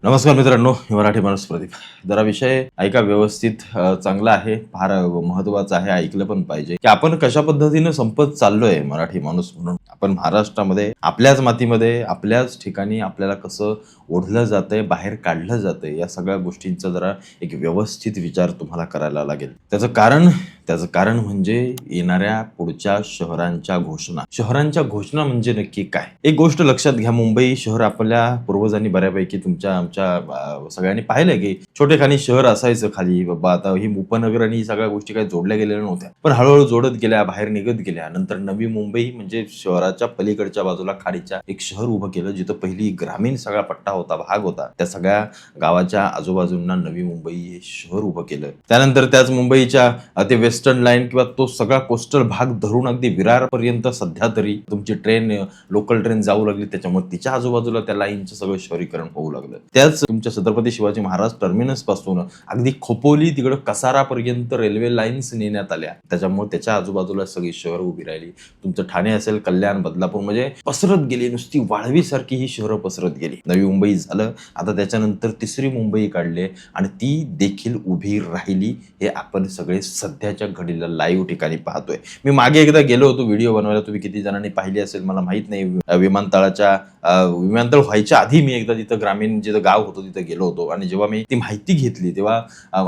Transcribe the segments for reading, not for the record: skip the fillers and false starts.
नमस्कार मित्रांनो, मी मराठी माणूस प्रदीप. जरा विषय ऐका व्यवस्थित, चांगला आहे, फार महत्वाचा आहे, ऐकलं पण पाहिजे की आपण कशा पद्धतीने संपत चाललोय मराठी माणूस म्हणून. आपण महाराष्ट्रामध्ये आपल्याच मातीमध्ये आपल्याच ठिकाणी आपल्याला कसं ओढलं जातंय, बाहेर काढलं जातंय, या सगळ्या गोष्टींचा जरा एक व्यवस्थित विचार तुम्हाला करायला लागेल. त्याचं कारण म्हणजे येणाऱ्या पुढच्या शहरांच्या घोषणा म्हणजे नक्की काय. एक गोष्ट लक्षात घ्या, मुंबई शहर आपल्या पूर्वजांनी बऱ्यापैकी आमच्या सगळ्यांनी पाहिलंय की छोटेखानी शहर असायचं खाली. बाबा आता ही उपनगर आणि सगळ्या गोष्टी काही जोडल्या गेलेल्या नव्हत्या, पण हळूहळू जोडत गेल्या, बाहेर निघत गेल्या. नंतर नवी मुंबई म्हणजे शहराच्या पलीकडच्या बाजूला खाडीच्या एक शहर उभं केलं, जिथं पहिली ग्रामीण सगळा पट्टा होता, भाग होता. त्या सगळ्या गावाच्या आजूबाजूंना नवी मुंबई हे शहर उभं केलं. त्यानंतर त्याच मुंबईच्या ते वेस्टर्न लाईन किंवा तो सगळा कोस्टल भाग धरून अगदी विरारपर्यंत सध्या तरी तुमची लोकल ट्रेन जाऊ लागली. त्याच्यामुळे तिच्या आजूबाजूला त्या लाईनचं सगळं शहरीकरण होऊ लागलं. त्याच तुमच्या छत्रपती शिवाजी महाराज टर्मिनस पासून अगदी खोपोली तिकडं कसारापर्यंत रेल्वे लाईन्स नेण्यात आल्या. त्याच्यामुळे त्याच्या आजूबाजूला सगळी शहर उभी राहिली. तुमचं ठाणे असेल, कल्याण, बदलापूर, म्हणजे पसरत गेली, नुसती वाळवीसारखी ही शहरं पसरत गेली. नवी मुंबई झालं, आता त्याच्यानंतर तिसरी मुंबई काढली आणि ती देखील उभी राहिली. हे आपण सगळे सध्याच्या घडीला लाईव्ह ठिकाणी पाहतोय. मी मागे एकदा गेलो होतो व्हिडिओ बनवायला, तुम्ही किती जणांनी पाहिली असेल मला माहित नाही. विमानतळ व्हायच्या आधी मी एकदा तिथं ग्रामीण जिथं गाव होतं तिथं गेलो होतो, आणि जेव्हा मी ती माहिती घेतली तेव्हा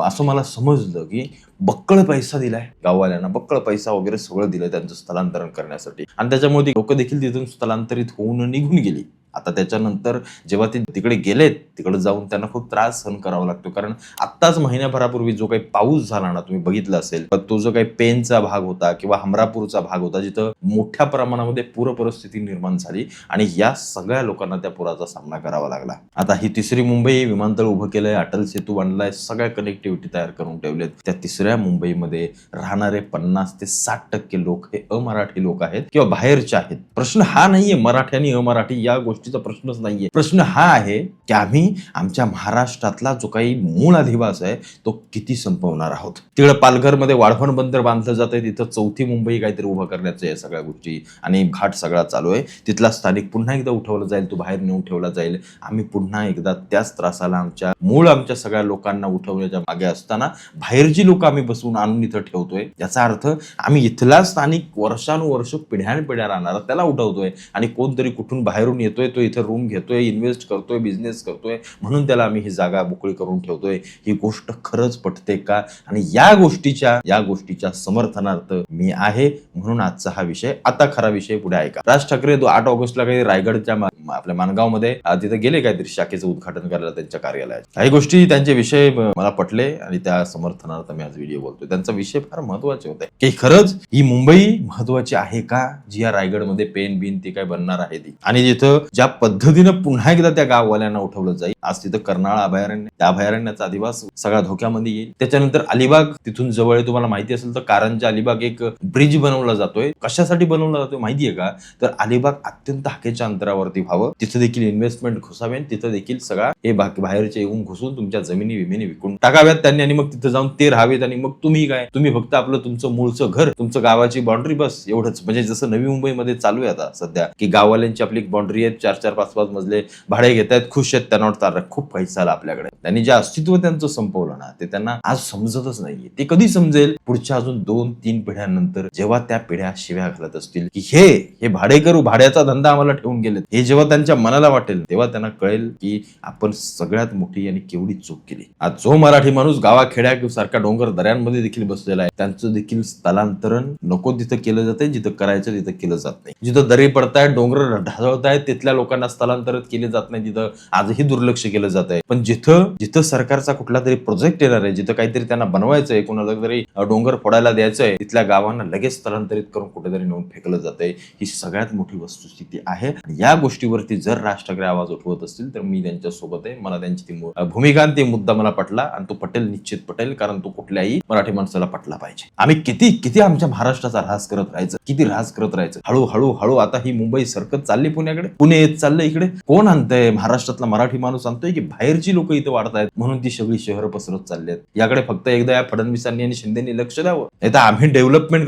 असं मला समजलं की बक्कळ पैसा दिलाय गाववाल्यांना, बक्कळ पैसा वगैरे सगळं दिलंय त्यांचं स्थलांतरण करण्यासाठी, आणि त्याच्यामुळे ती लोक देखील तिथून स्थलांतरित होऊन निघून गेली. आता त्याच्यानंतर जेव्हा ते तिकडे गेलेत, तिकडे जाऊन त्यांना खूप त्रास सहन करावा लागतो. कारण आत्ताच महिन्याभरापूर्वी जो काही पाऊस झाला ना, तुम्ही बघितला असेल, तो जो काही पेनचा भाग होता किंवा हमरापूरचा भाग होता, जिथं मोठ्या प्रमाणामध्ये पूर परिस्थिती निर्माण झाली आणि या सगळ्या लोकांना त्या पुराचा सामना करावा लागला. आता ही तिसरी मुंबई, विमानतळ उभं केलंय, अटल सेतू बांधलाय, सगळ्या कनेक्टिव्हिटी तयार करून ठेवलेत. त्या तिसऱ्या मुंबईमध्ये राहणारे 50 ते 60% लोक हे अमराठी लोक आहेत किंवा बाहेरचे आहेत. प्रश्न हा नाहीये मराठी आणि अमराठी या गोष्टीचा प्रश्नच नाहीये. प्रश्न हा आहे की आम्ही आमच्या महाराष्ट्रातला जो काही मूळ अधिवास आहे तो किती संपवणार आहोत. तिकडे पालघरमध्ये वाढवण बंदर बांधलं जात आहे, तिथं चौथी मुंबई काहीतरी उभं करण्याचं या सगळ्या गोष्टी आणि घाट सगळा चालू आहे. तिथला स्थानिक पुन्हा एकदा उठवला जाईल, तो बाहेर नेऊन ठेवला जाईल. आम्ही पुन्हा एकदा त्याच त्रासाला आमच्या सगळ्या लोकांना उठवण्याच्या मागे असताना बाहेरची लोक आम्ही बसवून आणून इथं ठेवतोय. याचा अर्थ आम्ही इथला स्थानिक वर्षानुवर्ष पिढ्यानपिढ्या राहणारा त्याला उठवतोय, आणि कोणतरी कुठून बाहेरून येतोय, तो इथं रूम घेतोय, इन्व्हेस्ट करतोय, बिझनेस करतोय, म्हणून त्याला आम्ही ही जागा मोकळी करून ठेवतोय. ही गोष्ट खरंच पटते का? आणि या गोष्टीच्या समर्थनार्थ मी आहे, म्हणून आजचा हा विषय. आता खरा विषय पुढे ऐका. राज ठाकरे 8 ऑगस्टला काही रायगडच्या आपल्या माणगावमध्ये तिथे गेले काहीतरी शाखेचं उद्घाटन करायला त्यांच्या कार्यालयात. काही गोष्टी त्यांचे विषय मला पटले आणि त्या समर्थनार्थ मी आज व्हिडिओ बोलतोय. त्यांचा विषय फार महत्वाचे होते की खरंच ही मुंबई महत्वाची आहे का, जी या रायगडमध्ये पेन बिन ती काय बनणार आहे ती, आणि जिथं ज्या पद्धतीनं पुन्हा एकदा त्या गाववाल्यांना उठवलं जाईल. आज तिथं कर्नाळा अभयारण्य, त्या अभयारण्याचा अधिवास सगळा धोक्यामध्ये येईल. त्याच्यानंतर अलिबाग तिथून जवळ आहे, तुम्हाला माहिती असेल तर कारंजा अलिबाग एक ब्रिज बनवला जातोय. कशासाठी बनवला जातोय माहितीये का? तर अलिबाग अत्यंत हाकेच्या अंतरावरती व्हावं, तिथं देखील इन्व्हेस्टमेंट घुसावे, तिथं देखील सगळा हे बाहेरचे येऊन घुसून तुमच्या जमिनी विकून टाकाव्यात त्यांनी, आणि मग तिथं जाऊन ते राहावेत. आणि मग तुम्ही फक्त तुमचं मूळचं घर, तुमचं गावाची बाउंड्री, बस एवढंच. म्हणजे जसं नवी मुंबईमध्ये चालू आहे आता सध्या की गाववाल्यांची आपली बाउंड्री आहेत, 4-4, 5-5 मजले भाडे घेत आहेत, खुश आहेत, त्यांना वाटतं खूप पैसा आला आपल्याकडे. त्यांनी जे अस्तित्व त्यांचं संपवलं ना, ते त्यांना आज समजतच नाहीये. ते कधी समजेल? पुढच्या अजून 2-3 पिढ्यांनंतर, जेव्हा त्या पिढ्या शिव्या घालत असतील की हे भाडेकरू, भाड्याचा धंदा आम्हाला ठेवून गेलेत, हे जेव्हा त्यांच्या मनाला वाटेल तेव्हा त्यांना कळेल की आपण सगळ्यात मोठी आणि केवढी चूक केली. आज जो मराठी माणूस गावाखेड्या सारख्या डोंगर दऱ्यांमध्ये देखील बसलेला आहे, त्यांचं देखील स्थलांतरण नको तिथं केलं जातंय, जिथं करायचं तिथं केलं जात नाही. जिथं दरी पडतायत, डोंगर ढासळतायत, तिथल्या लोकांना स्थलांतरित केले जात नाही, तिथं आजही दुर्लक्ष केलं जात आहे. पण जिथं सरकारचा कुठला तरी प्रोजेक्ट येणार आहे, जिथं काहीतरी त्यांना बनवायचंय, कोणाला तरी डोंगर फोडायला द्यायचंय, तिथल्या गावांना लगेच स्थलांतरित करून कुठेतरी नेऊन फेकलं जातंय. ही सगळ्यात मोठी वस्तुस्थिती आहे. या गोष्टीवरती जर राज ठाकरे आवाज उठवत असतील तर मी त्यांच्या सोबत आहे. मला त्यांची ती भूमिका, ती मुद्दा मला पटला, आणि तो पटेल, निश्चित पटेल, कारण तो कुठल्याही मराठी माणसाला पटला पाहिजे. आम्ही किती आमच्या महाराष्ट्राचा ऱ्हास करत राहायचं, हळू आता ही मुंबई सरकत चालली पुण्याकडे, पुणे येत चाललंय इकडे. कोण आणतंय? महाराष्ट्रातला मराठी माणूस आणतोय की बाहेरची लोक इथं वाढतायत म्हणून ती सगळी शहरं पसरत चालली आहेत? याकडे फक्त एकदा या फडणवीसांनी आणि शिंदेनी लक्ष द्यावं. नाही तर आम्ही डेव्हलपमेंट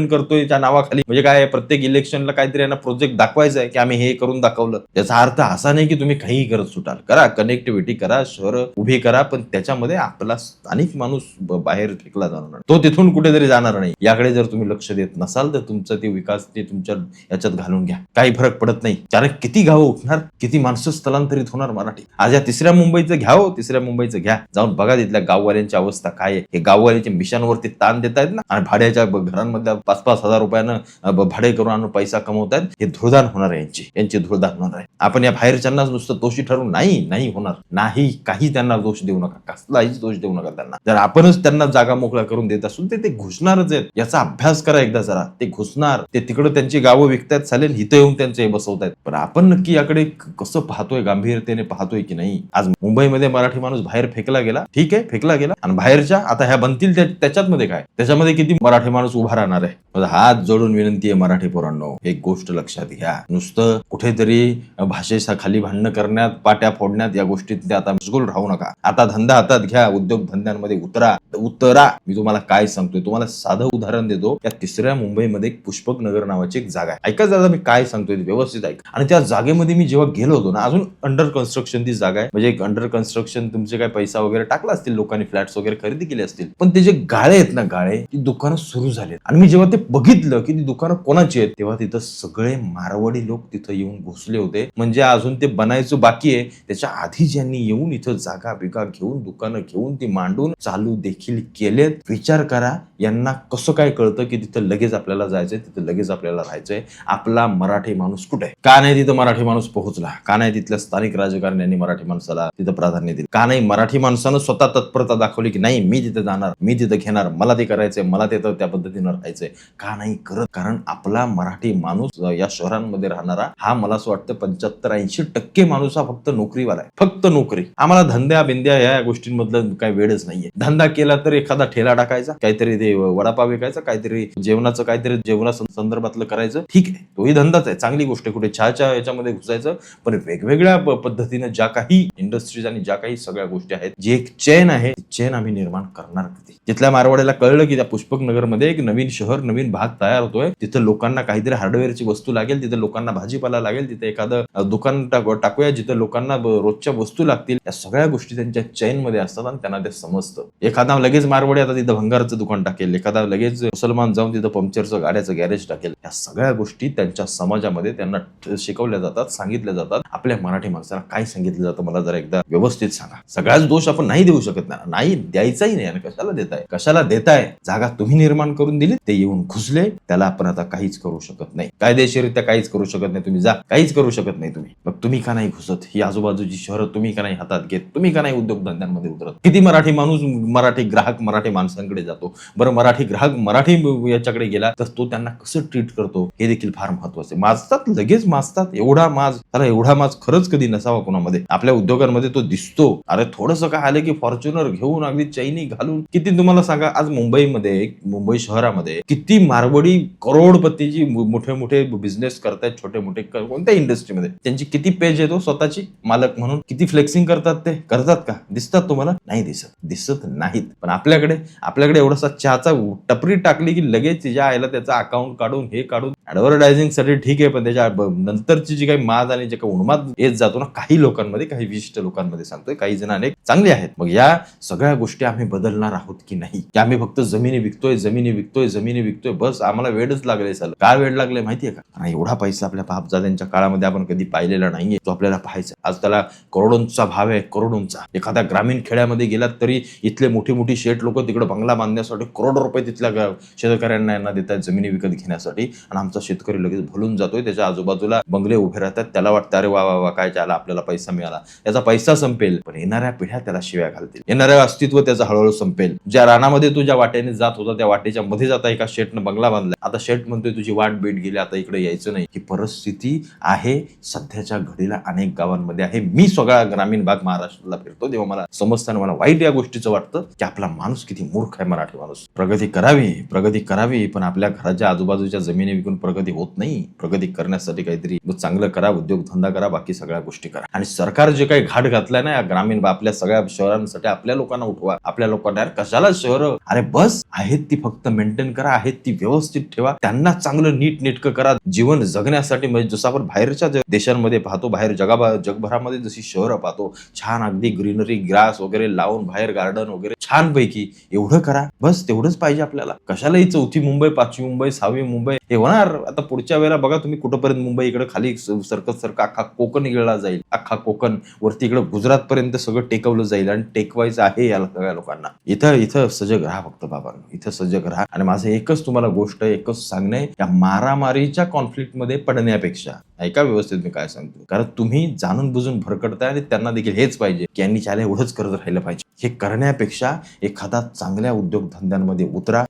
करतोय त्या नावाखाली, म्हणजे काय प्रत्येक इलेक्शनला काहीतरी यांना प्रोजेक्ट दाखवायचा आहे की आम्ही हे करून करून दाखवलं. याचा अर्थ असा नाही की तुम्ही काही करत सुटाल. करा, कनेक्टिव्हिटी करा, शहर उभी करा, पण त्याच्यामध्ये आपला स्थानिक माणूस बाहेर फेकला जाणार नाही, तो तिथून कुठेतरी जाणार नाही. याकडे जर तुम्ही लक्ष देत नसाल तर तुमचा ते विकास ते तुमच्या याच्यात घालून घ्या, काही फरक पडत नाही. कारण किती गावं उठणार, किती माणसं स्थलांतरित होणार मराठी. आज या तिसऱ्या मुंबईचं घ्या, तिसऱ्या मुंबईचं घ्या, जाऊन बघा तिथल्या गाववाल्यांची अवस्था काय आहे. हे गाववाल्यांच्या मिशांवरती ताण देत आहेत ना, आणि भाड्याच्या घरांमधल्या 5-5 हजार रुपयानं भाडे करून आणून पैसा कमवतायत. हे धुळदान होणार आहे, यांची धुळदान होणार आहे. आपण या बाहेरच्यांनाच नुसतं दोषी ठरवून नाही होणार नाही. काही त्यांना दोष देऊ नका, कसलाहीच दोष देऊ नका त्यांना. जर आपणच त्यांना जागा मोकळा करून देत असून ते घुसणारच आहेत. याचा अभ्यास करा एकदा जरा. ते घुसणार, ते तिकडे त्यांची गावं विकतायत चालेल, इथं येऊन त्यांचे हे बसवतायत. पण आपण नक्की याकडे कसं पाहतोय, गांभीर्यतेने पाहतोय की नाही. आज मुंबईमध्ये मराठी माणूस बाहेर फेकला गेला, ठीक आहे, फेकला गेला, आणि बाहेरच्या आता ह्या बनतील त्याच्यात मध्ये काय, त्याच्यामध्ये किती मराठी माणूस उभा राहणार आहे. हात जोडून विनंती आहे मराठी पोरांनो, एक गोष्ट लक्षात घ्या. नुसतं कुठेतरी भाषेच्या खाली भांडणं करण्यात, पाट्या फोडण्यात, या गोष्टीत ते आता मशगूल राहू नका. आता धंदा हातात घ्या, उद्योग धंद्यांमध्ये उतरा. मी तुम्हाला काय सांगतोय, तुम्हाला साधं उदाहरण देतो. या तिसऱ्या मुंबईमध्ये एक पुष्पक नगर नावाची एक जागा आहे. ऐका दादा, मी काय सांगतोय व्यवस्थित ऐका. आणि त्या जागेमध्ये मी जेव्हा गेलो होतो ना, अजून अंडर कन्स्ट्रक्शन ती जागा आहे. म्हणजे एक अंडर कन्स्ट्रक्शन, तुमचे काय पैसा वगैरे टाकला असतील, लोकांनी फ्लॅट्स वगैरे खरेदी केले असतील, पण ते जे गाळे आहेत ना, गाळे, ती दुकानं सुरू झाली. आणि मी जेव्हा ते बघितलं की ती दुकानं कोणाची आहेत, तेव्हा तिथं सगळे मारवाडी लोक तिथं येऊन घुसले होते. म्हणजे अजून ते बनायचं बाकी आहे, त्याच्या आधी ज्यांनी येऊन इथं जागा बिगा घेऊन, दुकानं घेऊन, ती मांडून चालू देखील केलेत. विचार करा, यांना कसं काय कळतं की तिथं लगेच आपल्याला जायचंय, तिथं लगेच आपल्याला राहायचंय. आपला मराठी माणूस कुठे आहे? का नाही तिथं मराठी माणूस पोहोचला? का नाही तिथल्या स्थानिक राजकारण्यांनी मराठी माणसाला तिथं प्राधान्य दिलं? का नाही मराठी माणसानं स्वतः तत्परता दाखवली की नाही, मी तिथं जाणार, मी तिथं घेणार, मला ते करायचंय, मला तिथं त्या पद्धतीनं राहायचंय? का नाही करत? कारण आपला मराठी माणूस या शहरांमध्ये राहणारा हा, मला असं वाटतं 75-80% माणूस हा फक्त नोकरीवाला आहे, फक्त नोकरी. आम्हाला धंद्या बिंद्या या गोष्टींमधलं काही वेळच नाहीये. धंदा केला तर एखादा ठेला टाकायचा, काहीतरी ते वडापाव विकायचा, काहीतरी जेवणाचं, काहीतरी जेवणा संदर्भातलं करायचं, ठीक आहे, तोही धंदाच आहे, चांगली गोष्ट. कुठे चहाच्या याच्यामध्ये घुसायचं, पण वेगवेगळ्या पद्धतीने ज्या काही इंडस्ट्रीज आणि ज्या काही सगळ्या गोष्टी आहेत, जी एक चेन आहे, चेन आम्ही निर्माण करणार कधी? तिथल्या मारवाड्याला कळलं की त्या पुष्पक नगरमध्ये एक नवीन शहर, नवीन भाग तयार होतोय. तिथं लोकांना काहीतरी हार्डवेअरची वस्तू लागेल, तिथं लोकांना भाजीपाला लागेल, तिथे एखादं दुकान टाकूया जिथं लोकांना रोजच्या वस्तू लागतील. या सगळ्या गोष्टी त्यांच्या चेन मध्ये असतात आणि त्यांना ते समजतं. एखादा लगेच मारवाडी आता तिथं भंगारचं दुकान टाकेल, एखादा लगेच मुसलमान जाऊन तिथं पंक्चरचं गाड्याचं गॅरेज टाकेल. या सगळ्या गोष्टी त्यांच्या समाजामध्ये त्यांना शिकवल्या जातात, सांगितल्या जातात. आपल्या मराठी माणसाला काय सांगितलं जातं मला जरा एकदा व्यवस्थित सांगा. सगळ्याच दोष आपण नाही देऊ शकत, नाही द्यायचाही नाही. आणि कशाला देताय? जागा तुम्ही निर्माण करून दिली, ते येऊन घुसले, त्याला आपण आता काहीच करू शकत नाही, कायदेशीरित्या काहीच करू शकत नाही. तुम्ही जा, काहीच करू शकत नाही तुम्ही. मग तुम्ही का नाही घुसत? ही आजूबाजूची शहरं तुम्ही का नाही हातात घेत? तुम्ही का नाही उद्योगधंद्यांमध्ये उतरत? किती मराठी माणूस, मराठी ग्राहक मराठी माणसांकडे जातो. बरं, मराठी ग्राहक मराठी याच्याकडे गेला तर तो त्यांना कसं ट्रीट करतो हे देखील फार महत्वाचं आहे. माजतात, लगेच माजतात. एवढा माज खरंच कधी नसावा कोणामध्ये. आपल्या उद्योगांमध्ये तो दिसतो. अरे थोडंसं काय आलं की फॉर्च्युनर घेऊन, अगदी चैनी घालून, किती तुम्हाला सांगा, आज मुंबईमध्ये, मुंबई शहरामध्ये किती मारवाडी करोडपतीची मोठे बिझनेस करतायत, छोटे मोठे कोणत्या इंडस्ट्रीमध्ये. त्यांची किती पेज येतो स्वतःची मालक म्हणून, किती फ्लेक्सिंग करतात. ते करतात का? दिसतात तुम्हाला? नाही दिसत नाहीत. पण आपल्याकडे एवढासा चहाचा टपरी टाकली की लगेच तिच्या आईला त्याचा अकाउंट काढून, हे काढून, ऍडव्हर्टायझिंग साठी ठीक आहे, पण त्याच्या नंतरची जी काही माज आणि जे काही उन्माद येत जातो ना, काही लोकांमध्ये, काही विशिष्ट लोकांमध्ये सांगतोय, काही जण अनेक चांगले आहेत. मग या सगळ्या गोष्टी आम्ही बदलणार आहोत की नाही? की आम्ही फक्त जमिनी विकतोय बस, आम्हाला वेळच लागले. चाल काय वेळ लागले माहितीये का? आणि एवढा पैसा आपल्या बापजाद्यांच्या काळामध्ये आपण कधी पाहिलेला नाहीये, तो आपल्याला पाहायचा. आज त्याला करोडोंचा भाव आहे, करोडोंचा. एखाद्या ग्रामीण खेड्यामध्ये गेलात तरी इथले मोठी शेठ लोक तिकडे बंगला बांधण्यासाठी करोडो रुपये तिथल्या शेतकऱ्यांना यांना देतात जमिनी विकत घेण्यासाठी. आणि आमचा शेतकरी लगेच भुलून जातोय, त्याच्या आजूबाजूला बंगले उभे राहतात. त्याला वाटतं अरे वा काय झालं, आपल्याला पैसा मिळाला. याचा पैसा संपेल, पण येणाऱ्या पिढ्या त्याला शिव्या घालतील. येणाऱ्या अस्तित्व त्याचं हळूहळू संपेल. ज्या रानामध्ये तू ज्या वाटेने जात होता, त्या वाटेच्या मध्ये जाता एका शेठनं बंगला बांधला. आता शेठ म्हणतोय तुझी वाट बेट गेली, आता इकडे यायचं नाही. ही परिस्थिती आहे सध्याच्या घडीला अनेक गावांमध्ये आहे. मी सगळा ग्रामीण भाग महाराष्ट्राला फिरतो तेव्हा मला समजताना मला वाईट या गोष्टीचं वाटतं की आपला माणूस किती मूर्ख आहे. मराठी माणूस प्रगती करावी, पण आपल्या घराच्या आजूबाजूच्या जमिनी विकून प्रगती होत नाही. प्रगती करण्यासाठी काहीतरी चांगलं करा, उद्योगधंदा करा, बाकी सगळ्या गोष्टी करा. आणि सरकार जे काही घाट घातलाय ना या ग्रामीण आपल्या सगळ्या शहरांसाठी, आपल्या लोकांना उठवा. आपल्या लोकांना कशाला शहरं, अरे बस आहेत ती फक्त मेंटेन करा, आहेत ती व्यवस्थित ठेवा, त्यांना चांगलं नीट नेटकं करा. जीवन जगण्यासाठी, म्हणजे जसं आपण बाहेरच्या देशांमध्ये पाहतो, बाहेर जगभरामध्ये जशी शहरं पाहतो, छान अगदी ग्रीनरी ग्रास वगैरे लावून बाहेर गार्डन वगैरे छानपैकी एवढं करा, बस तेवढंच पाहिजे आपल्याला. कशाला ही 4थी मुंबई, 5वी मुंबई, 6वी मुंबई हे होणार. आता पुढच्या वेळेला बघा तुम्ही कुठपर्यंत मुंबई इकडे खाली सरकत अख्खा कोकण गिळला जाईल, अख्खा कोकण वरती इकडे गुजरात पर्यंत सगळं टेकवलं जाईल आणि टेकवायचं आहे या सगळ्या लोकांना. इथं सजग राहा फक्त बाबांनो, इथं सजग राहा. आणि माझं एकच तुम्हाला गोष्ट, एकच सांगणं आहे, या मारामारीच्या कॉन्फ्लिक्टमध्ये पडण्यापेक्षा ऐका व्यवस्थित मी काय सांगतो, कारण तुम्ही जाणून बुजून भरकडताय आणि त्यांना देखील हेच पाहिजे की यांनी चाले एवढंच करत राहिलं पाहिजे. हे करण्यापेक्षा एखादा चांगल्या उद्योगधंद्यांमध्ये उतरा,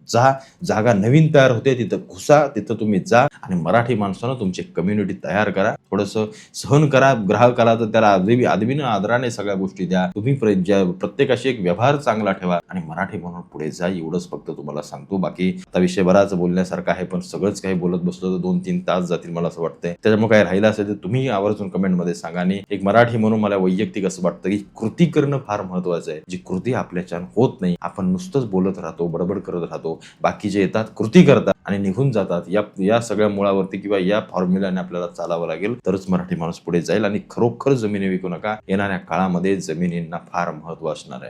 जागा नवीन तयार होते तिथं घुसा, तिथं तुम्ही जा आणि मराठी माणसानं तुमची कम्युनिटी तयार करा. थोडंसं सहन करा, ग्राहकाला तर त्याला आदमीनं आदराने सगळ्या गोष्टी द्या. तुम्ही प्रत्येकाशी एक व्यवहार चांगला ठेवा आणि मराठी म्हणून पुढे जा. एवढंच फक्त तुम्हाला सांगतो. बाकी आता विषय बराच बोलण्यासारखा आहे, पण सगळंच काही बोलत बसलो तर 2-3 तास जातील मला असं वाटतंय. त्याच्यामुळे काय राहिलं असेल तर तुम्ही आवर्जून कमेंटमध्ये सांगा. आणि एक मराठी म्हणून मला वैयक्तिक असं वाटतं की कृती करणं फार महत्वाचं आहे. जी कृती आपल्याच्यान होत नाही, आपण नुसतंच बोलत राहतो, बडबड करत राहतो, बाकीचे येतात कृती करतात आणि निघून जातात. या सगळ्या मुळावरती किंवा या फॉर्म्युलाने आपल्याला चालावं लागेल, तरच मराठी माणूस पुढे जाईल. आणि खरोखर जमिनी विकू नका. येणाऱ्या काळामध्ये जमिनींना फार महत्व असणार आहे.